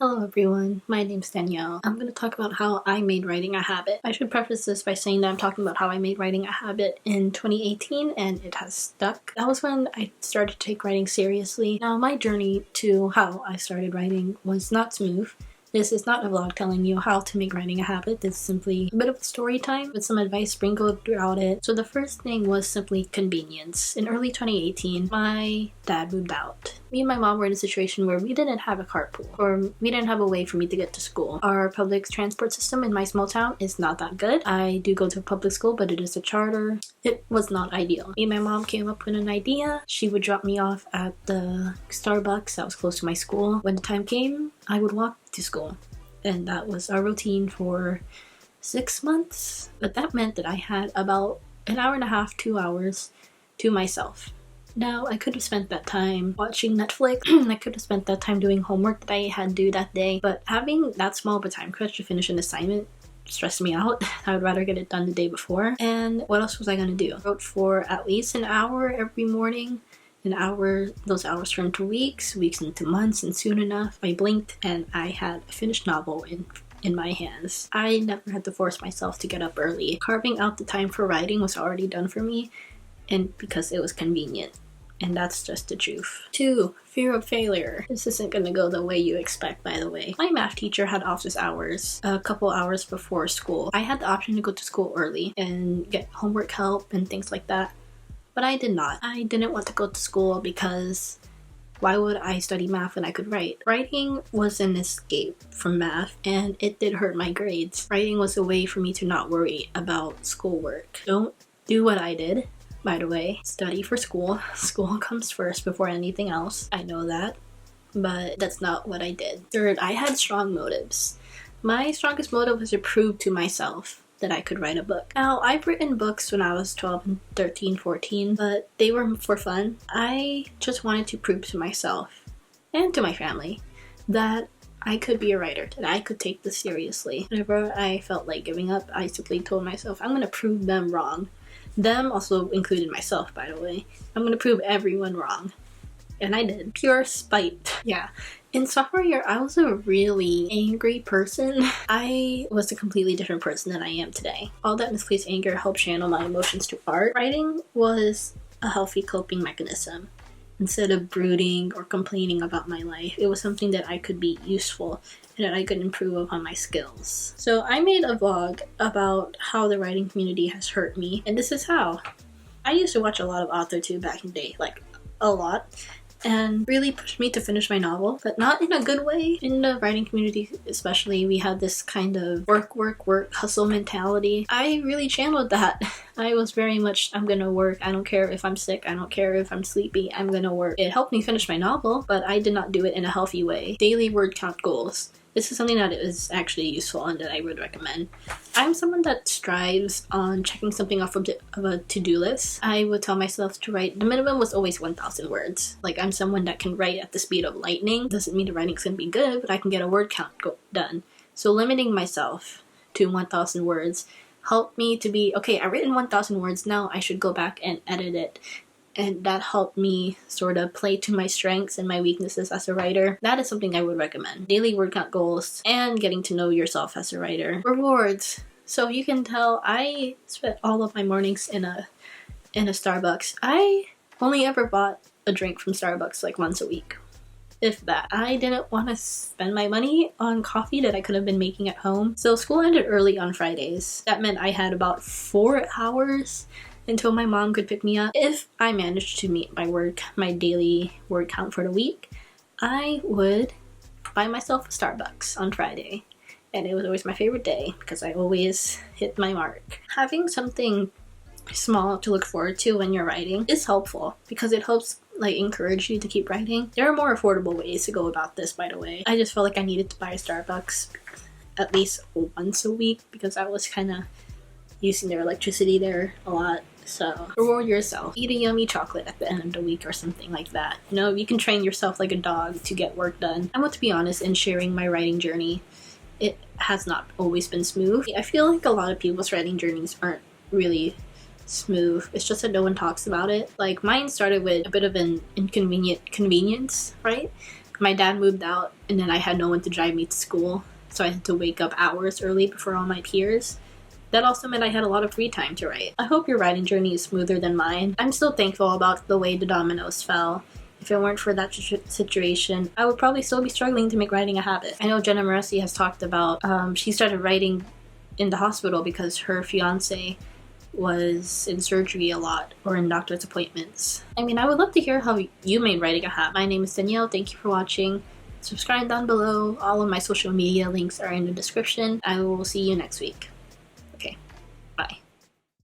Hello everyone, my name's Danielle. I'm going to talk about how I made writing a habit. I should preface this by saying that I'm talking about how I made writing a habit in 2018 and it has stuck. That was when I started to take writing seriously. Now my journey to how I started writing was not smooth. This is not a vlog telling you how to make writing a habit. It's simply a bit of a story time with some advice sprinkled throughout it. So the first thing was simply convenience. In early 2018, my dad moved out. Me and my mom were in a situation where we didn't have a carpool, or we didn't have a way for me to get to school. Our public transport system in my small town is not that good. I do go to a public school, but it is a charter. It was not ideal. Me and my mom came up with an idea. She would drop me off at the Starbucks that was close to my school. When the time came, I would walk to school. And that was our routine for 6 months. But that meant that I had about an hour and a half, 2 hours to myself. Now, I could have spent that time watching Netflix. I could have spent that time doing homework that I had to do that day. But having that small of a time crunch to finish an assignment stressed me out. I would rather get it done the day before. And what else was I going to do? I wrote for at least an hour every morning. An hour, those hours turned to weeks into months, and soon enough, I blinked and I had a finished novel in my hands. I never had to force myself to get up early. Carving out the time for writing was already done for me, and because it was convenient. And that's just the truth. 2. Fear of failure. This isn't gonna go the way you expect, by the way. My math teacher had office hours a couple hours before school. I had the option to go to school early and get homework help and things like that. But I did not. I didn't want to go to school because why would I study math when I could write? Writing was an escape from math, and it did hurt my grades. Writing was a way for me to not worry about schoolwork. Don't do what I did, by the way. Study for school. School comes first before anything else. I know that, but that's not what I did. 3rd, I had strong motives. My strongest motive was to prove to myself that I could write a book. Now, I've written books when I was 12 and 13, 14, but they were for fun. I just wanted to prove to myself and to my family that I could be a writer, that I could take this seriously. Whenever I felt like giving up, I simply told myself, I'm gonna prove them wrong. Them also included myself, by the way. I'm gonna prove everyone wrong. And I did. Pure spite. Yeah. In sophomore year, I was a really angry person. I was a completely different person than I am today. All that misplaced anger helped channel my emotions to art. Writing was a healthy coping mechanism. Instead of brooding or complaining about my life, it was something that I could be useful and that I could improve upon my skills. So I made a vlog about how the writing community has hurt me, and this is how. I used to watch a lot of AuthorTube back in the day, like a lot, and really pushed me to finish my novel, but not in a good way. In the writing community especially, we had this kind of work, hustle mentality. I really channeled that. I was very much, I'm gonna work, I don't care if I'm sick, I don't care if I'm sleepy, I'm gonna work. It helped me finish my novel, but I did not do it in a healthy way. Daily word count goals. This is something that is actually useful and that I would recommend. I'm someone that strives on checking something off of a to-do list. I would tell myself to write, the minimum was always 1,000 words. Like, I'm someone that can write at the speed of lightning. Doesn't mean the writing's gonna be good, but I can get a word count done. So limiting myself to 1,000 words helped me to be, okay, I've written 1,000 words, now I should go back and edit it. And that helped me sort of play to my strengths and my weaknesses as a writer. That is something I would recommend. Daily word count goals and getting to know yourself as a writer. Rewards. So you can tell I spent all of my mornings in a Starbucks. I only ever bought a drink from Starbucks like once a week, if that. I didn't want to spend my money on coffee that I could have been making at home. So school ended early on Fridays. That meant I had about 4 hours until my mom could pick me up. If I managed to meet my daily word count for the week, I would buy myself a Starbucks on Friday. And it was always my favorite day because I always hit my mark. Having something small to look forward to when you're writing is helpful because it helps encourage you to keep writing. There are more affordable ways to go about this, by the way. I just felt like I needed to buy a Starbucks at least once a week because I was kind of using their electricity there a lot. So reward yourself. Eat a yummy chocolate at the end of the week or something like that. You know, you can train yourself like a dog to get work done. I want to be honest in sharing my writing journey. It has not always been smooth. I feel like a lot of people's writing journeys aren't really smooth. It's just that no one talks about it. Like, mine started with a bit of an convenience, right? My dad moved out and then I had no one to drive me to school, so I had to wake up hours early before all my peers. That also meant I had a lot of free time to write. I hope your writing journey is smoother than mine. I'm still thankful about the way the dominoes fell. If it weren't for that situation, I would probably still be struggling to make writing a habit. I know Jenna Moresi has talked about she started writing in the hospital because her fiance was in surgery a lot or in doctor's appointments. I mean, I would love to hear how you made writing a habit. My name is Danielle. Thank you for watching. Subscribe down below. All of my social media links are in the description. I will see you next week.